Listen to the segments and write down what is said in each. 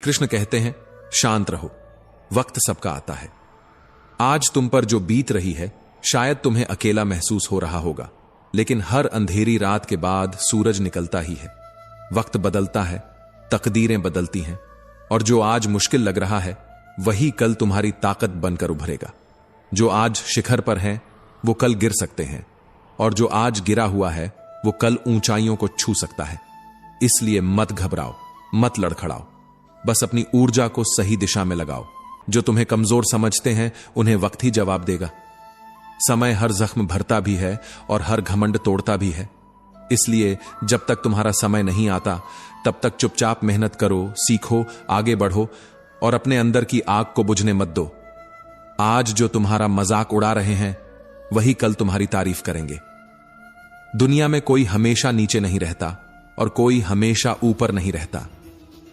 कृष्ण कहते हैं, शांत रहो, वक्त सबका आता है। आज तुम पर जो बीत रही है शायद तुम्हें अकेला महसूस हो रहा होगा, लेकिन हर अंधेरी रात के बाद सूरज निकलता ही है। वक्त बदलता है, तकदीरें बदलती हैं, और जो आज मुश्किल लग रहा है वही कल तुम्हारी ताकत बनकर उभरेगा। जो आज शिखर पर है वो कल गिर सकते हैं, और जो आज गिरा हुआ है वो कल ऊंचाइयों को छू सकता है। इसलिए मत घबराओ, मत लड़खड़ाओ, बस अपनी ऊर्जा को सही दिशा में लगाओ। जो तुम्हें कमजोर समझते हैं उन्हें वक्त ही जवाब देगा। समय हर जख्म भरता भी है और हर घमंड तोड़ता भी है। इसलिए जब तक तुम्हारा समय नहीं आता तब तक चुपचाप मेहनत करो, सीखो, आगे बढ़ो और अपने अंदर की आग को बुझने मत दो। आज जो तुम्हारा मजाक उड़ा रहे हैं वही कल तुम्हारी तारीफ करेंगे। दुनिया में कोई हमेशा नीचे नहीं रहता और कोई हमेशा ऊपर नहीं रहता।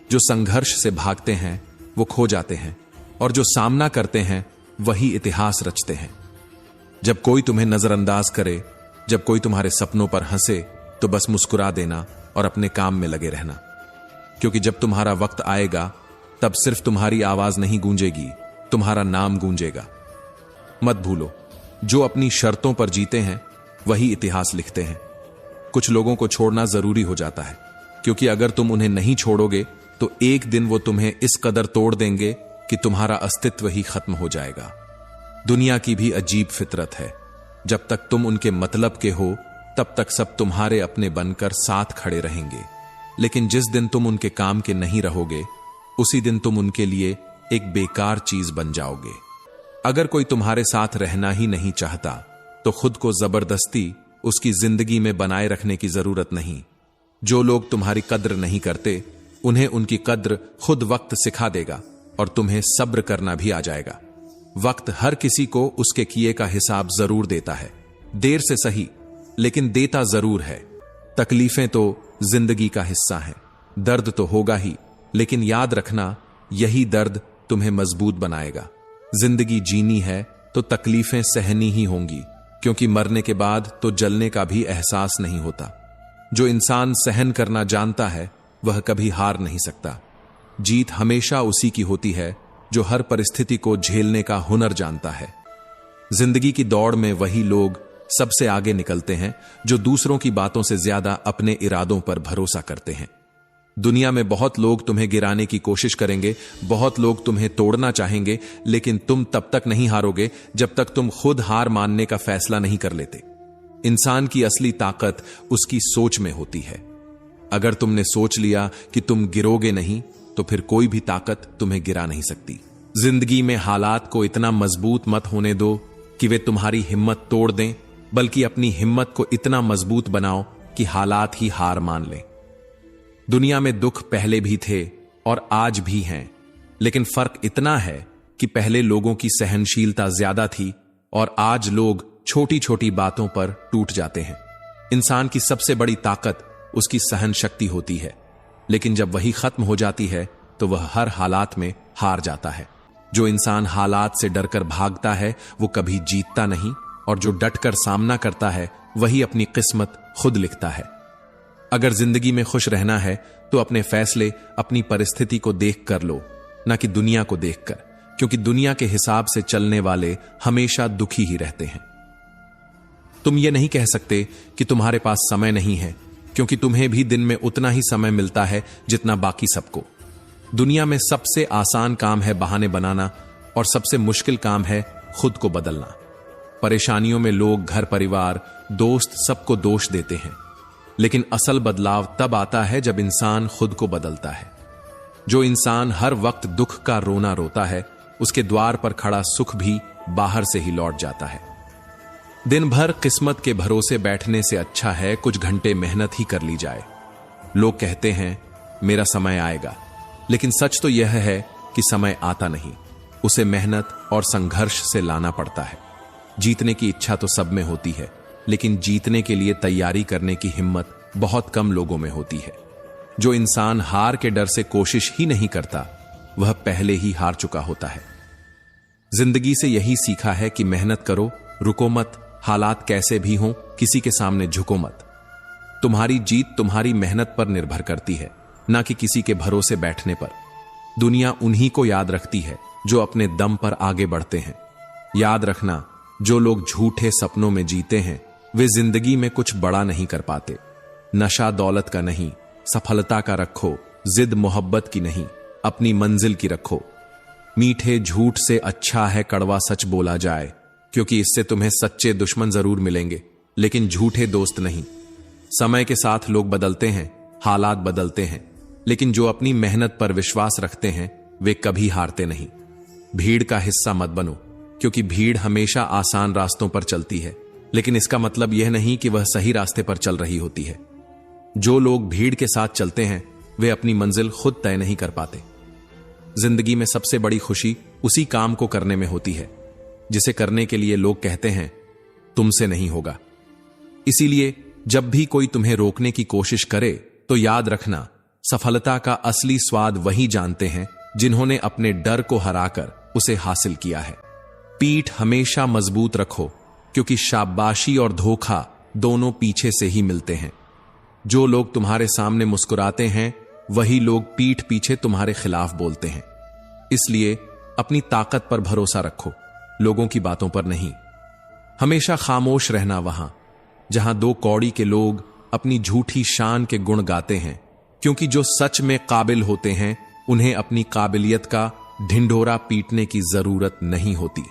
जो संघर्ष से भागते हैं वो खो जाते हैं, और जो सामना करते हैं वही इतिहास रचते हैं। जब कोई तुम्हें नजरअंदाज करे, जब कोई तुम्हारे सपनों पर हंसे, तो बस मुस्कुरा देना और अपने काम में लगे रहना, क्योंकि जब तुम्हारा वक्त आएगा तब सिर्फ तुम्हारी आवाज नहीं गूंजेगी, तुम्हारा नाम गूंजेगा। मत भूलो, जो अपनी शर्तों पर जीते हैं वही इतिहास लिखते हैं। कुछ लोगों को छोड़ना जरूरी हो जाता है, क्योंकि अगर तुम उन्हें नहीं छोड़ोगे तो एक दिन वो तुम्हें इस कदर तोड़ देंगे कि तुम्हारा अस्तित्व ही खत्म हो जाएगा। दुनिया की भी अजीब फितरत है, जब तक तुम उनके मतलब के हो तब तक सब तुम्हारे अपने बनकर साथ खड़े रहेंगे, लेकिन जिस दिन तुम उनके काम के नहीं रहोगे उसी दिन तुम उनके लिए एक बेकार चीज बन जाओगे। अगर कोई तुम्हारे साथ रहना ही नहीं चाहता तो खुद को जबरदस्ती उसकी जिंदगी में बनाए रखने की जरूरत नहीं। जो लोग तुम्हारी कद्र नहीं करते उन्हें उनकी कद्र खुद वक्त सिखा देगा, और तुम्हें सब्र करना भी आ जाएगा। वक्त हर किसी को उसके किए का हिसाब जरूर देता है, देर से सही, लेकिन देता जरूर है। तकलीफें तो जिंदगी का हिस्सा हैं, दर्द तो होगा ही, लेकिन याद रखना यही दर्द तुम्हें मजबूत बनाएगा। जिंदगी जीनी है तो तकलीफें सहनी ही होंगी, क्योंकि मरने के बाद तो जलने का भी एहसास नहीं होता। जो इंसान सहन करना जानता है वह कभी हार नहीं सकता। जीत हमेशा उसी की होती है जो हर परिस्थिति को झेलने का हुनर जानता है। जिंदगी की दौड़ में वही लोग सबसे आगे निकलते हैं जो दूसरों की बातों से ज्यादा अपने इरादों पर भरोसा करते हैं। दुनिया में बहुत लोग तुम्हें गिराने की कोशिश करेंगे, बहुत लोग तुम्हें तोड़ना चाहेंगे, लेकिन तुम तब तक नहीं हारोगे जब तक तुम खुद हार मानने का फैसला नहीं कर लेते। इंसान की असली ताकत उसकी सोच में होती है। अगर तुमने सोच लिया कि तुम गिरोगे नहीं तो फिर कोई भी ताकत तुम्हें गिरा नहीं सकती। जिंदगी में हालात को इतना मजबूत मत होने दो कि वे तुम्हारी हिम्मत तोड़ दें, बल्कि अपनी हिम्मत को इतना मजबूत बनाओ कि हालात ही हार मान लें। दुनिया में दुख पहले भी थे और आज भी हैं, लेकिन फर्क इतना है कि पहले लोगों की सहनशीलता ज्यादा थी और आज लोग छोटी छोटी बातों पर टूट जाते हैं। इंसान की सबसे बड़ी ताकत उसकी सहन शक्ति होती है, लेकिन जब वही खत्म हो जाती है तो वह हर हालात में हार जाता है। जो इंसान हालात से डरकर भागता है वो कभी जीतता नहीं, और जो डटकर सामना करता है वही अपनी किस्मत खुद लिखता है। अगर जिंदगी में खुश रहना है तो अपने फैसले अपनी परिस्थिति को देख कर लो, ना कि दुनिया को देखकर, क्योंकि दुनिया के हिसाब से चलने वाले हमेशा दुखी ही रहते हैं। तुम ये नहीं कह सकते कि तुम्हारे पास समय नहीं है, क्योंकि तुम्हें भी दिन में उतना ही समय मिलता है जितना बाकी सबको। दुनिया में सबसे आसान काम है बहाने बनाना, और सबसे मुश्किल काम है खुद को बदलना। परेशानियों में लोग घर परिवार दोस्त सबको दोष देते हैं, लेकिन असल बदलाव तब आता है जब इंसान खुद को बदलता है। जो इंसान हर वक्त दुख का रोना रोता है उसके द्वार पर खड़ा सुख भी बाहर से ही लौट जाता है। दिन भर किस्मत के भरोसे बैठने से अच्छा है कुछ घंटे मेहनत ही कर ली जाए। लोग कहते हैं मेरा समय आएगा, लेकिन सच तो यह है कि समय आता नहीं, उसे मेहनत और संघर्ष से लाना पड़ता है। जीतने की इच्छा तो सब में होती है, लेकिन जीतने के लिए तैयारी करने की हिम्मत बहुत कम लोगों में होती है। जो इंसान हार के डर से कोशिश ही नहीं करता वह पहले ही हार चुका होता है। जिंदगी से यही सीखा है कि मेहनत करो, रुको मत, हालात कैसे भी हों किसी के सामने झुको मत। तुम्हारी जीत तुम्हारी मेहनत पर निर्भर करती है, ना कि किसी के भरोसे बैठने पर। दुनिया उन्हीं को याद रखती है जो अपने दम पर आगे बढ़ते हैं। याद रखना, जो लोग झूठे सपनों में जीते हैं वे जिंदगी में कुछ बड़ा नहीं कर पाते। नशा दौलत का नहीं, सफलता का रखो। जिद मोहब्बत की नहीं, अपनी मंजिल की रखो। मीठे झूठ से अच्छा है कड़वा सच बोला जाए, क्योंकि इससे तुम्हें सच्चे दुश्मन जरूर मिलेंगे लेकिन झूठे दोस्त नहीं। समय के साथ लोग बदलते हैं, हालात बदलते हैं, लेकिन जो अपनी मेहनत पर विश्वास रखते हैं वे कभी हारते नहीं। भीड़ का हिस्सा मत बनो, क्योंकि भीड़ हमेशा आसान रास्तों पर चलती है, लेकिन इसका मतलब यह नहीं कि वह सही रास्ते पर चल रही होती है। जो लोग भीड़ के साथ चलते हैं वे अपनी मंजिल खुद तय नहीं कर पाते। जिंदगी में सबसे बड़ी खुशी उसी काम को करने में होती है जिसे करने के लिए लोग कहते हैं तुमसे नहीं होगा। इसीलिए जब भी कोई तुम्हें रोकने की कोशिश करे तो याद रखना, सफलता का असली स्वाद वही जानते हैं जिन्होंने अपने डर को हराकर उसे हासिल किया है। पीठ हमेशा मजबूत रखो, क्योंकि शाबाशी और धोखा दोनों पीछे से ही मिलते हैं। जो लोग तुम्हारे सामने मुस्कुराते हैं वही लोग पीठ पीछे तुम्हारे खिलाफ बोलते हैं। इसलिए अपनी ताकत पर भरोसा रखो, लोगों की बातों पर नहीं। हमेशा खामोश रहना वहां जहां दो कौड़ी के लोग अपनी झूठी शान के गुण गाते हैं, क्योंकि जो सच में काबिल होते हैं उन्हें अपनी काबिलियत का ढिंढोरा पीटने की जरूरत नहीं होती।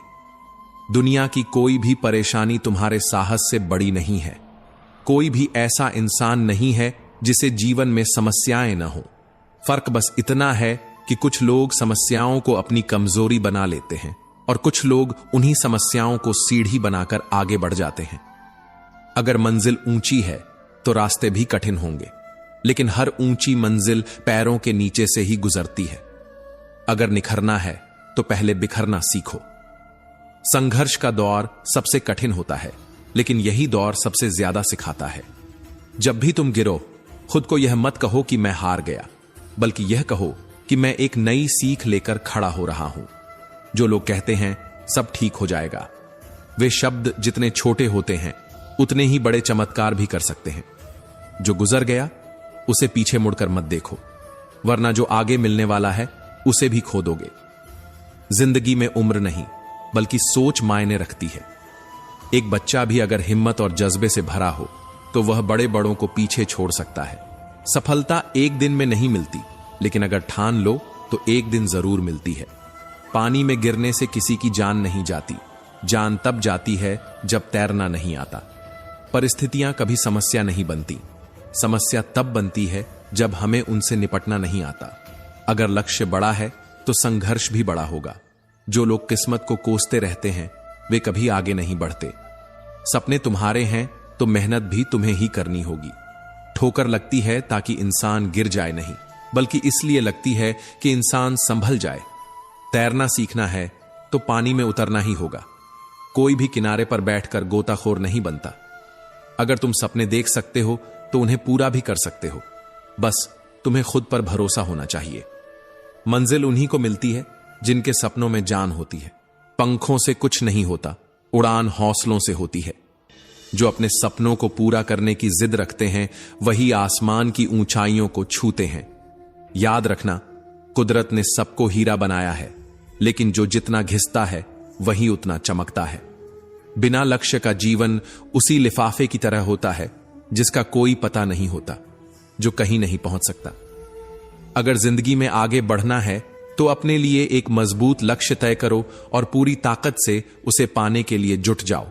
दुनिया की कोई भी परेशानी तुम्हारे साहस से बड़ी नहीं है। कोई भी ऐसा इंसान नहीं है जिसे जीवन में समस्याएं न हो। फर्क बस इतना है कि कुछ लोग समस्याओं को अपनी कमजोरी बना लेते हैं और कुछ लोग उन्हीं समस्याओं को सीढ़ी बनाकर आगे बढ़ जाते हैं। अगर मंजिल ऊंची है तो रास्ते भी कठिन होंगे, लेकिन हर ऊंची मंजिल पैरों के नीचे से ही गुजरती है। अगर निखरना है तो पहले बिखरना सीखो। संघर्ष का दौर सबसे कठिन होता है, लेकिन यही दौर सबसे ज्यादा सिखाता है। जब भी तुम गिरो, खुद को यह मत कहो कि मैं हार गया, बल्कि यह कहो कि मैं एक नई सीख लेकर खड़ा हो रहा हूं। जो लोग कहते हैं सब ठीक हो जाएगा, वे शब्द जितने छोटे होते हैं उतने ही बड़े चमत्कार भी कर सकते हैं। जो गुजर गया उसे पीछे मुड़कर मत देखो, वरना जो आगे मिलने वाला है उसे भी खो दोगे। जिंदगी में उम्र नहीं बल्कि सोच मायने रखती है। एक बच्चा भी अगर हिम्मत और जज्बे से भरा हो तो वह बड़े बड़ों को पीछे छोड़ सकता है। सफलता एक दिन में नहीं मिलती, लेकिन अगर ठान लो तो एक दिन जरूर मिलती है। पानी में गिरने से किसी की जान नहीं जाती, जान तब जाती है जब तैरना नहीं आता। परिस्थितियां कभी समस्या नहीं बनती, समस्या तब बनती है जब हमें उनसे निपटना नहीं आता। अगर लक्ष्य बड़ा है तो संघर्ष भी बड़ा होगा। जो लोग किस्मत को कोसते रहते हैं वे कभी आगे नहीं बढ़ते। सपने तुम्हारे हैं तो मेहनत भी तुम्हें ही करनी होगी। ठोकर लगती है ताकि इंसान गिर जाए नहीं, बल्कि इसलिए लगती है कि इंसान संभल जाए। तैरना सीखना है तो पानी में उतरना ही होगा। कोई भी किनारे पर बैठकर गोताखोर नहीं बनता। अगर तुम सपने देख सकते हो तो उन्हें पूरा भी कर सकते हो, बस तुम्हें खुद पर भरोसा होना चाहिए। मंजिल उन्हीं को मिलती है जिनके सपनों में जान होती है। पंखों से कुछ नहीं होता, उड़ान हौसलों से होती है। जो अपने सपनों को पूरा करने की जिद रखते हैं वही आसमान की ऊंचाइयों को छूते हैं। याद रखना, कुदरत ने सबको हीरा बनाया है, लेकिन जो जितना घिसता है वही उतना चमकता है। बिना लक्ष्य का जीवन उसी लिफाफे की तरह होता है जिसका कोई पता नहीं होता, जो कहीं नहीं पहुंच सकता। अगर जिंदगी में आगे बढ़ना है तो अपने लिए एक मजबूत लक्ष्य तय करो और पूरी ताकत से उसे पाने के लिए जुट जाओ।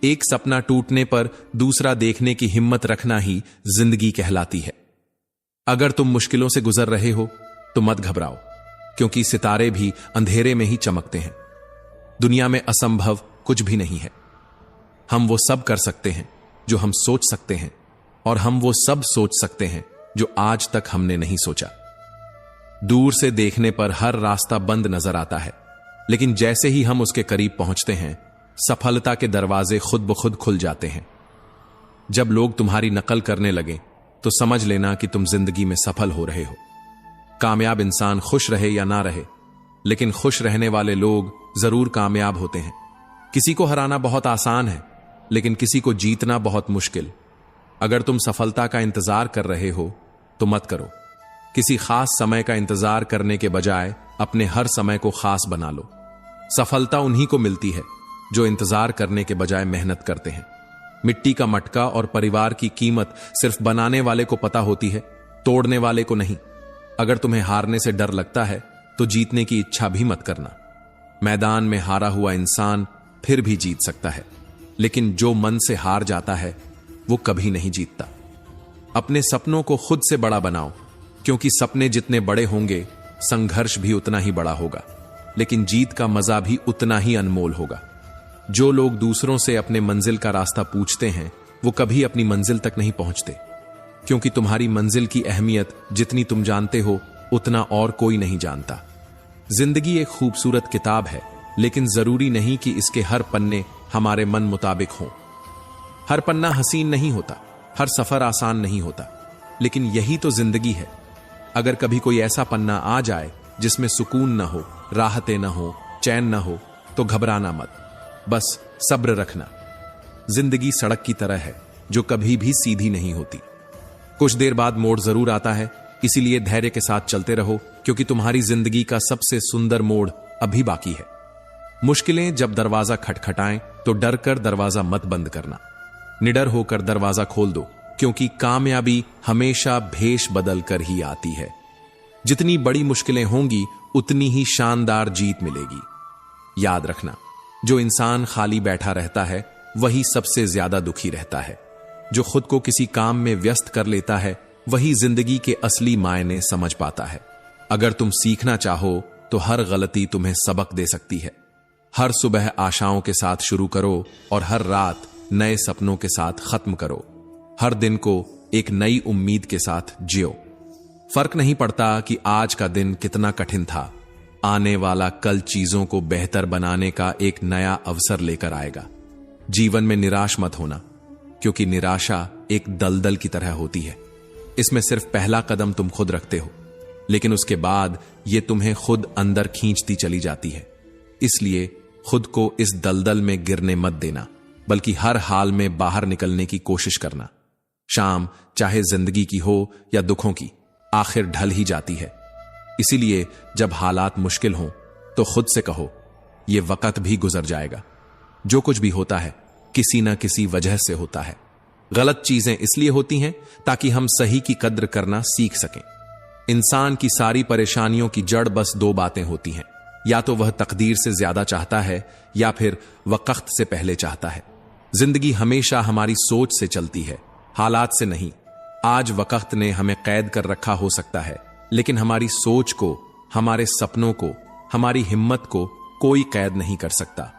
एक सपना टूटने पर दूसरा देखने की हिम्मत रखना ही जिंदगी कहलाती है। अगर तुम मुश्किलों से गुजर रहे हो तो मत घबराओ, क्योंकि सितारे भी अंधेरे में ही चमकते हैं। दुनिया में असंभव कुछ भी नहीं है। हम वो सब कर सकते हैं जो हम सोच सकते हैं, और हम वो सब सोच सकते हैं जो आज तक हमने नहीं सोचा। दूर से देखने पर हर रास्ता बंद नजर आता है, लेकिन जैसे ही हम उसके करीब पहुंचते हैं सफलता के दरवाजे खुद ब खुद खुल जाते हैं। जब लोग तुम्हारी नकल करने लगे तो समझ लेना कि तुम जिंदगी में सफल हो रहे हो। कामयाब इंसान खुश रहे या ना रहे, लेकिन खुश रहने वाले लोग जरूर कामयाब होते हैं। किसी को हराना बहुत आसान है, लेकिन किसी को जीतना बहुत मुश्किल। अगर तुम सफलता का इंतजार कर रहे हो तो मत करो, किसी खास समय का इंतजार करने के बजाय अपने हर समय को खास बना लो। सफलता उन्हीं को मिलती है जो इंतजार करने के बजाय मेहनत करते हैं। मिट्टी का मटका और परिवार की कीमत सिर्फ बनाने वाले को पता होती है, तोड़ने वाले को नहीं। अगर तुम्हें हारने से डर लगता है तो जीतने की इच्छा भी मत करना। मैदान में हारा हुआ इंसान फिर भी जीत सकता है, लेकिन जो मन से हार जाता है वो कभी नहीं जीतता। अपने सपनों को खुद से बड़ा बनाओ, क्योंकि सपने जितने बड़े होंगे संघर्ष भी उतना ही बड़ा होगा, लेकिन जीत का मजा भी उतना ही अनमोल होगा। जो लोग दूसरों से अपने मंजिल का रास्ता पूछते हैं वो कभी अपनी मंजिल तक नहीं पहुंचते, क्योंकि तुम्हारी मंजिल की अहमियत जितनी तुम जानते हो उतना और कोई नहीं जानता। जिंदगी एक खूबसूरत किताब है, लेकिन जरूरी नहीं कि इसके हर पन्ने हमारे मन मुताबिक हों। हर पन्ना हसीन नहीं होता, हर सफर आसान नहीं होता, लेकिन यही तो जिंदगी है। अगर कभी कोई ऐसा पन्ना आ जाए जिसमें सुकून न हो, राहतें न हो, चैन न हो, तो घबराना मत, बस सब्र रखना। जिंदगी सड़क की तरह है जो कभी भी सीधी नहीं होती। कुछ देर बाद मोड़ जरूर आता है, इसीलिए धैर्य के साथ चलते रहो, क्योंकि तुम्हारी जिंदगी का सबसे सुंदर मोड़ अभी बाकी है। मुश्किलें जब दरवाजा खटखटाएं तो डर कर दरवाजा मत बंद करना, निडर होकर दरवाजा खोल दो, क्योंकि कामयाबी हमेशा भेष बदल कर ही आती है। जितनी बड़ी मुश्किलें होंगी उतनी ही शानदार जीत मिलेगी। याद रखना, जो इंसान खाली बैठा रहता है वही सबसे ज्यादा दुखी रहता है। जो खुद को किसी काम में व्यस्त कर लेता है वही जिंदगी के असली मायने समझ पाता है। अगर तुम सीखना चाहो तो हर गलती तुम्हें सबक दे सकती है। हर सुबह आशाओं के साथ शुरू करो और हर रात नए सपनों के साथ खत्म करो। हर दिन को एक नई उम्मीद के साथ जियो। फर्क नहीं पड़ता कि आज का दिन कितना कठिन था, आने वाला कल चीजों को बेहतर बनाने का एक नया अवसर लेकर आएगा। जीवन में निराश मत होना, क्योंकि निराशा एक दलदल की तरह होती है। इसमें सिर्फ पहला कदम तुम खुद रखते हो, लेकिन उसके बाद यह तुम्हें खुद अंदर खींचती चली जाती है। इसलिए खुद को इस दलदल में गिरने मत देना, बल्कि हर हाल में बाहर निकलने की कोशिश करना। शाम चाहे जिंदगी की हो या दुखों की, आखिर ढल ही जाती है। इसीलिए जब हालात मुश्किल हों तो खुद से कहो, यह वक्त भी गुजर जाएगा। जो कुछ भी होता है किसी ना किसी वजह से होता है। गलत चीजें इसलिए होती हैं ताकि हम सही की कद्र करना सीख सकें। इंसान की सारी परेशानियों की जड़ बस दो बातें होती हैं, या तो वह तकदीर से ज्यादा चाहता है या फिर वक्त से पहले चाहता है। जिंदगी हमेशा हमारी सोच से चलती है, हालात से नहीं। आज वक्त ने हमें कैद कर रखा हो सकता है, लेकिन हमारी सोच को, हमारे सपनों को, हमारी हिम्मत को कोई कैद नहीं कर सकता।